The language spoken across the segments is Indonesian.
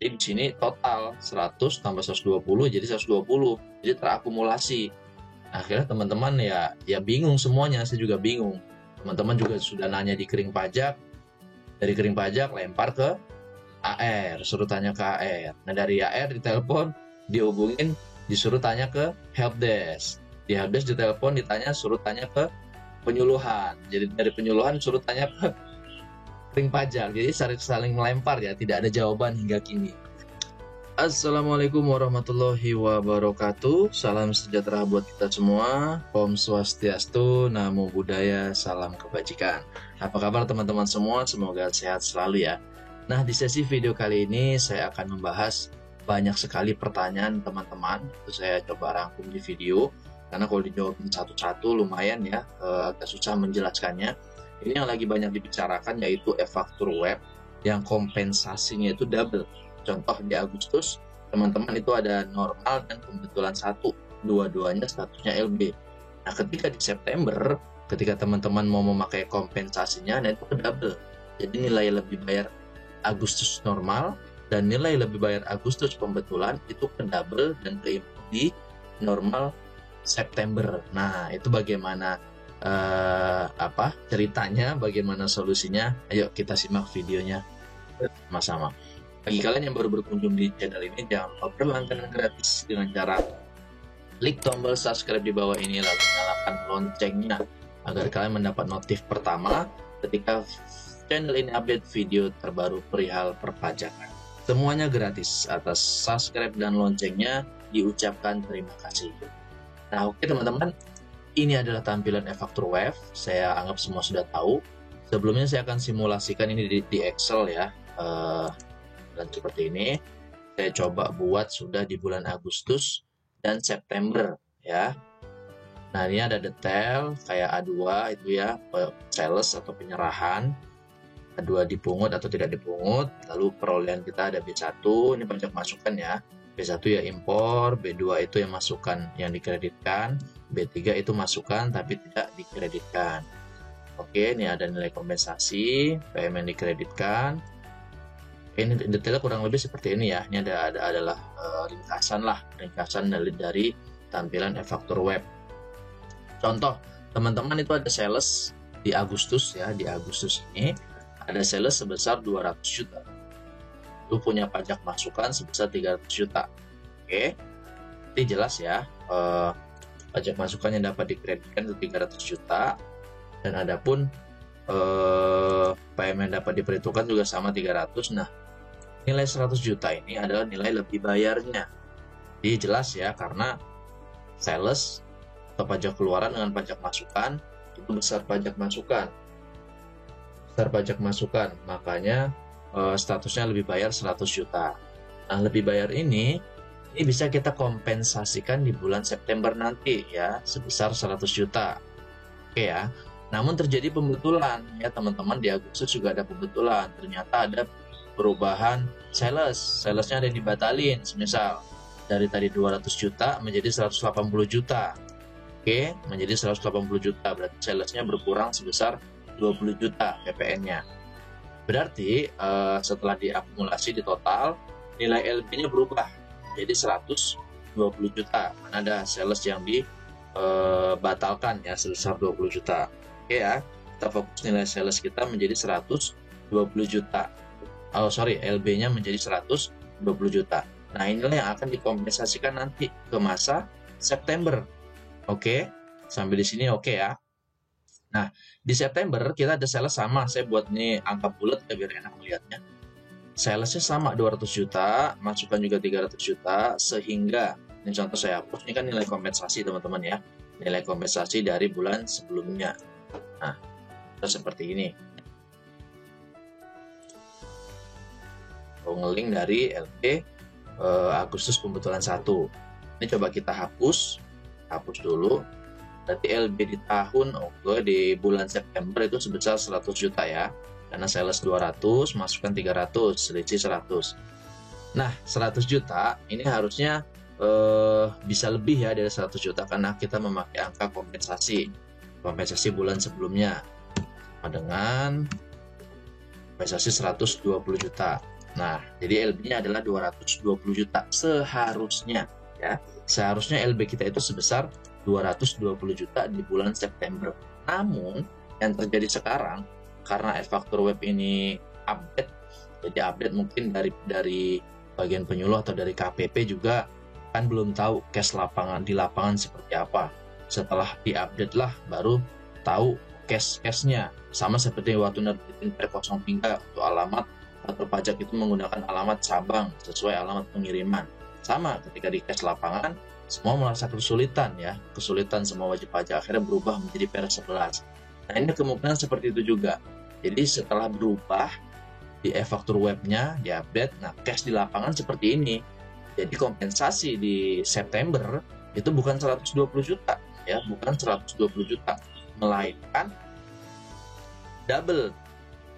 Jadi di sini total 100 tambah 120 jadi 120. Jadi terakumulasi. Akhirnya teman-teman ya bingung semuanya, saya juga bingung. Teman-teman juga sudah nanya di kering pajak. Dari kering pajak lempar ke AR, suruh tanya ke AR. Nah, dari AR ditelepon, dihubungin, disuruh tanya ke helpdesk. Di helpdesk ditelepon, ditanya, suruh tanya ke penyuluhan. Jadi dari penyuluhan suruh tanya ke kering pajak. Jadi saling melempar ya, tidak ada jawaban hingga kini. Assalamualaikum warahmatullahi wabarakatuh. Salam sejahtera buat kita semua. Om Swastiastu, Namo Buddhaya, salam kebajikan. Apa kabar teman-teman semua? Semoga sehat selalu ya. Nah, di sesi video kali ini saya akan membahas banyak sekali pertanyaan teman-teman. Itu saya coba rangkum di video. Karena kalau dijawabin satu-satu lumayan ya, agak susah menjelaskannya. Ini yang lagi banyak dibicarakan yaitu e-faktur web yang kompensasinya itu double. Contoh di Agustus, teman-teman itu ada normal dan kebetulan satu. Dua-duanya statusnya LB. Nah, ketika di September, ketika teman-teman mau memakai kompensasinya, nah itu ke double. Jadi nilai lebih bayar Agustus normal dan nilai lebih bayar Agustus pembetulan itu ke double dan ke di normal September. Nah, itu bagaimana ceritanya, bagaimana solusinya? Ayo kita simak videonya sama-sama. Bagi kalian yang baru berkunjung di channel ini, jangan lupa berlangganan gratis dengan cara klik tombol subscribe di bawah ini, lalu nyalakan loncengnya agar kalian mendapat notif pertama ketika channel ini update video terbaru perihal perpajakan. Semuanya gratis. Atas subscribe dan loncengnya diucapkan terima kasih. Nah, oke teman-teman, ini adalah tampilan e-faktur web. Saya anggap semua sudah tahu. Sebelumnya saya akan simulasikan ini di Excel ya. Dan seperti ini saya coba buat sudah di bulan Agustus dan September ya. Nah, ini ada detail kayak A2 itu ya, sales atau penyerahan, A2 dipungut atau tidak dipungut, lalu perolehan kita ada B1, ini pajak masukan ya, B1 ya impor, B2 itu yang masukan yang dikreditkan, B3 itu masukan tapi tidak dikreditkan. Oke, ini ada nilai kompensasi, PM yang dikreditkan. Ini detailnya kurang lebih seperti ini ya. Ini adalah ringkasan dari tampilan e-faktur web. Contoh, teman-teman itu ada sales di Agustus ya. Di Agustus ini ada sales sebesar 200 juta. Itu punya pajak masukan sebesar 300 juta. Oke. Ini jelas ya. Pajak masukan yang dapat dikreditkan itu 300 juta. Dan adapun PM yang dapat diperhitungkan juga sama 300. Nah, nilai 100 juta ini adalah nilai lebih bayarnya. Jadi jelas ya, karena sales atau pajak keluaran dengan pajak masukan itu besar pajak masukan. Besar pajak masukan, makanya statusnya lebih bayar 100 juta. Nah, lebih bayar ini bisa kita kompensasikan di bulan September nanti ya, sebesar 100 juta. Oke ya. Namun terjadi pembetulan ya teman-teman, di Agustus juga ada pembetulan. Ternyata ada perubahan salesnya ada yang dibatalin, misal dari tadi 200 juta menjadi 180 juta. Oke, menjadi 180 juta, berarti salesnya berkurang sebesar 20 juta PPN-nya. Berarti setelah diakumulasi di total, nilai LB-nya berubah jadi 120 juta. Mana ada sales yang dibatalkan ya sebesar 20 juta. Oke ya, kita fokus nilai sales kita menjadi 120 juta. LB-nya menjadi 120 juta. Nah, inilah yang akan dikompensasikan nanti ke masa September. Oke, sampai di sini oke ya. Nah, di September kita ada sales sama. Saya buat ini angka bulat ya biar enak melihatnya. Salesnya sama 200 juta, masukan juga 300 juta, sehingga ini contoh saya hapus. Ini kan nilai kompensasi teman-teman ya. Nilai kompensasi dari bulan sebelumnya. Nah, seperti ini. Ngeling dari LB Agustus pembetulan 1. Ini coba kita hapus dulu. Berarti LB di di bulan September itu sebesar 100 juta ya, karena sales 200 masukan 300 selisih 100. Nah, 100 juta ini harusnya bisa lebih ya dari 100 juta karena kita memakai angka kompensasi bulan sebelumnya, sama dengan kompensasi 120 juta. Nah, jadi LB-nya adalah 220 juta seharusnya ya. Seharusnya LB kita itu sebesar 220 juta di bulan September. Namun yang terjadi sekarang karena e-faktur web ini update, jadi update mungkin dari bagian penyuluh atau dari KPP juga kan belum tahu cash lapangan di lapangan seperti apa. Setelah diupdate lah baru tahu cash-nya. Sama seperti waktu nerbitin P03 untuk alamat kantor pajak itu menggunakan alamat cabang sesuai alamat pengiriman. Sama ketika di cash lapangan semua merasa kesulitan ya, kesulitan semua wajib pajak akhirnya berubah menjadi Per11. Nah ini kemungkinan seperti itu juga. Jadi setelah berubah di e-faktur webnya diupdate, nah cash di lapangan seperti ini. Jadi kompensasi di September itu bukan 120 juta ya, bukan 120 juta, melainkan double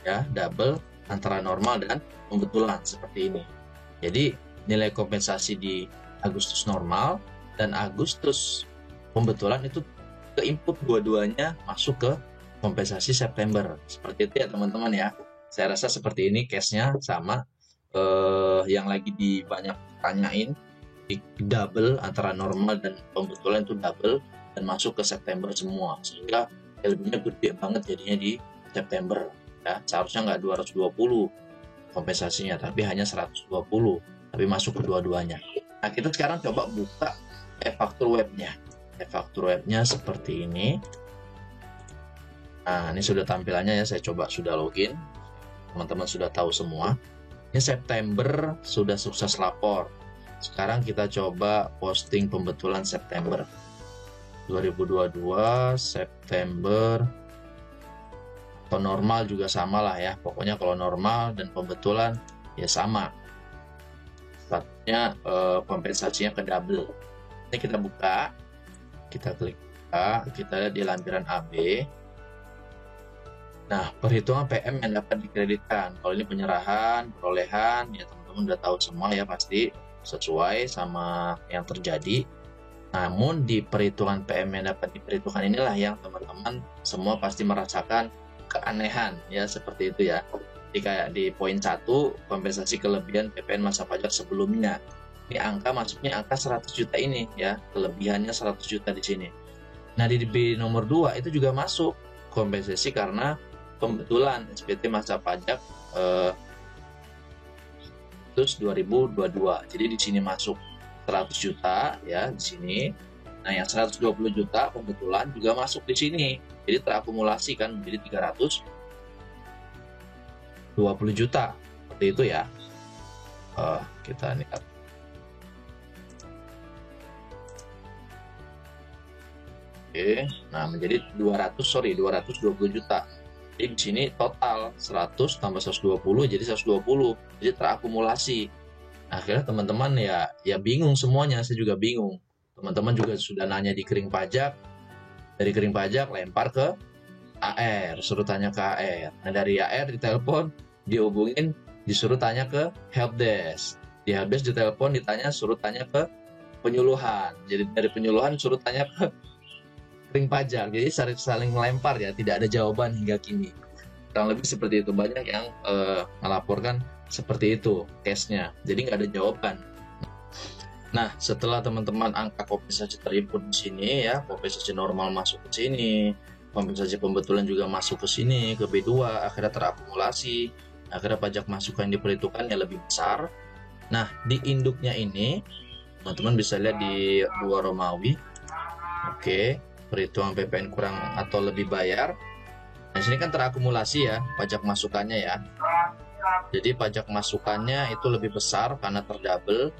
ya, double antara normal dan pembetulan seperti ini. Jadi nilai kompensasi di Agustus normal dan Agustus pembetulan itu ke input dua-duanya masuk ke kompensasi September. Seperti itu ya teman-teman ya. Saya rasa seperti ini case-nya sama yang lagi banyak tanyain, di double antara normal dan pembetulan itu double dan masuk ke September semua, sehingga LB-nya gede banget jadinya di September ya. Seharusnya nggak 220 kompensasinya tapi hanya 120, tapi masuk kedua-duanya. Nah kita sekarang coba buka e-faktur webnya. E-faktur webnya seperti ini. Nah ini sudah tampilannya ya, saya coba sudah login, teman-teman sudah tahu semua. Ini September sudah sukses lapor. Sekarang kita coba posting pembetulan September 2022 September, atau normal juga sama lah ya, pokoknya kalau normal dan pembetulan ya sama statusnya, kompensasinya ke double. Ini kita buka, kita klik buka, kita lihat di lampiran AB. Nah perhitungan PM yang dapat dikreditkan, kalau ini penyerahan perolehan ya teman-teman udah tahu semua ya, pasti sesuai sama yang terjadi. Namun di perhitungan PM yang dapat diperhitungkan inilah yang teman-teman semua pasti merasakan keanehan ya, seperti itu ya. Jadi kayak di poin 1 kompensasi kelebihan PPN masa pajak sebelumnya, ini angka masuknya angka 100 juta ini ya, kelebihannya 100 juta di sini. Nah di B nomor 2 itu juga masuk kompensasi karena pembetulan SPT masa pajak terus 2022. Jadi di sini masuk 100 juta ya di sini. Nah yang 120 juta pembetulan juga masuk di sini. Jadi terakumulasi kan menjadi 320 juta. Seperti itu ya. Kita lihat. Oke, nah menjadi 220 juta. Jadi di sini total 100 tambah 120 jadi 120. Jadi terakumulasi. Akhirnya teman-teman ya bingung semuanya, saya juga bingung. Teman-teman juga sudah nanya di kering pajak, dari kering pajak lempar ke AR, suruh tanya ke AR. Nah dari AR ditelepon, dihubungin, disuruh tanya ke helpdesk. Di helpdesk ditelepon, ditanya, suruh tanya ke penyuluhan. Jadi dari penyuluhan suruh tanya ke kering pajak. Jadi saling melempar ya, tidak ada jawaban hingga kini. Kurang lebih seperti itu, banyak yang melaporkan seperti itu case-nya, jadi nggak ada jawaban. Nah setelah teman-teman angka kompensasi terinput di sini ya, kompensasi normal masuk ke sini, kompensasi pembetulan juga masuk ke sini ke B2, akhirnya terakumulasi, akhirnya pajak masukan yang diperhitungkan yang lebih besar. Nah di induknya ini teman-teman bisa lihat di 2 Romawi. Oke, perhitungan PPN kurang atau lebih bayar. Nah sini kan terakumulasi ya pajak masukannya ya. Jadi pajak masukannya itu lebih besar karena terdouble.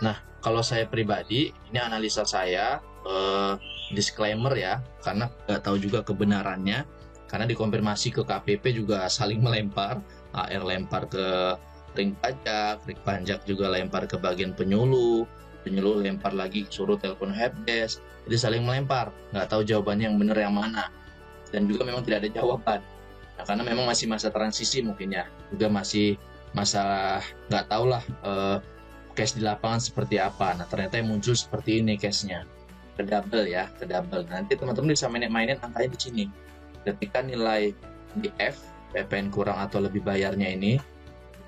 Nah kalau saya pribadi, ini analisa saya, disclaimer ya, karena nggak tahu juga kebenarannya, karena dikonfirmasi ke KPP juga saling melempar, AR lempar ke ring pajak juga lempar ke bagian penyuluh lempar lagi suruh telepon helpdesk, jadi saling melempar, nggak tahu jawabannya yang benar yang mana, dan juga memang tidak ada jawaban. Nah, karena memang masih masa transisi mungkin ya, juga masih masa nggak tahu lah case di lapangan seperti apa. Nah ternyata yang muncul seperti ini case-nya, ke double ya, ke double. Nanti teman-teman bisa mainin angkanya di sini. Ketika nilai di F PPN kurang atau lebih bayarnya ini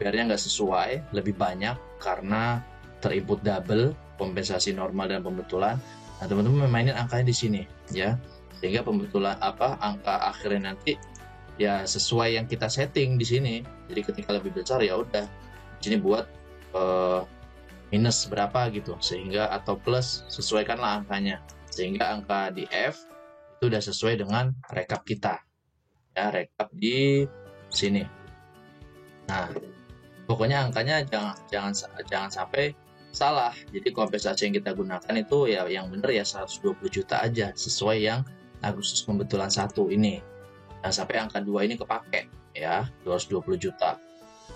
CPR-nya nggak sesuai, lebih banyak karena terinput double, kompensasi normal dan pembetulan. Nah, teman-teman mainin angkanya di sini ya. Sehingga pembetulan angka akhirnya nanti ya sesuai yang kita setting di sini. Jadi ketika lebih besar ya udah di sini buat minus berapa gitu, sehingga atau plus, sesuaikanlah angkanya sehingga angka di F itu udah sesuai dengan rekap kita ya, rekap di sini. Nah, pokoknya angkanya jangan sampai salah. Jadi kompensasi yang kita gunakan itu ya yang benar ya 120 juta aja, sesuai yang Agustus pembetulan 1 ini. Nah, sampai angka 2 ini kepake ya, 220 juta.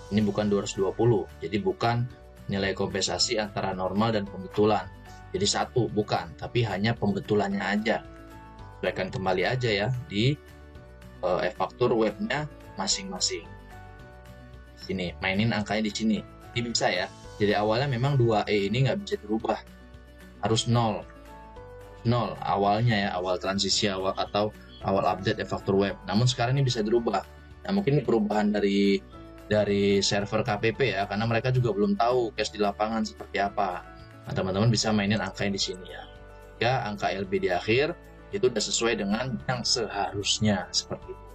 Ini bukan 220. Jadi bukan nilai kompensasi antara normal dan pembetulan. Jadi satu bukan, tapi hanya pembetulannya aja. Sesuaikan kembali aja ya di e-faktur webnya masing-masing. Sini, mainin angkanya di sini. Ini bisa ya. Jadi awalnya memang 2E ini nggak bisa dirubah. Harus 0 awalnya ya, awal transisi atau awal update e-faktur web. Namun sekarang ini bisa dirubah. Nah, mungkin ini perubahan dari server KPP ya, karena mereka juga belum tahu cash di lapangan seperti apa. Nah, teman-teman bisa mainin angkanya di sini ya. Ya, angka LB di akhir itu udah sesuai dengan yang seharusnya seperti itu.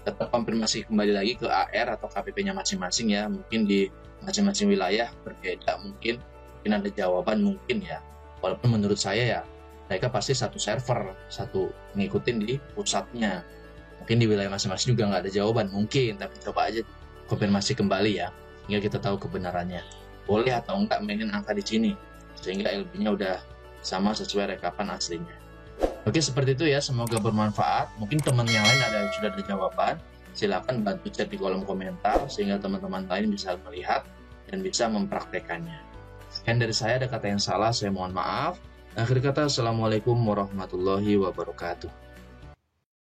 Tetap konfirmasi kembali lagi ke AR atau KPP-nya masing-masing ya. Mungkin di masing-masing wilayah berbeda, mungkin ada jawaban mungkin ya. Walaupun menurut saya ya, mereka pasti satu server, satu ngikutin di pusatnya. Mungkin di wilayah masing-masing juga nggak ada jawaban mungkin, tapi coba aja konfirmasi kembali ya, hingga kita tahu kebenarannya. Boleh atau enggak mainin angka di sini, sehingga LB-nya udah sama sesuai rekapan aslinya. Oke, seperti itu ya, semoga bermanfaat. Mungkin teman yang lain sudah ada jawaban, silakan bantu chat di kolom komentar, sehingga teman-teman lain bisa melihat dan bisa mempraktekannya. Sekian dari saya, ada kata yang salah, saya mohon maaf. Akhir kata, Assalamualaikum warahmatullahi wabarakatuh.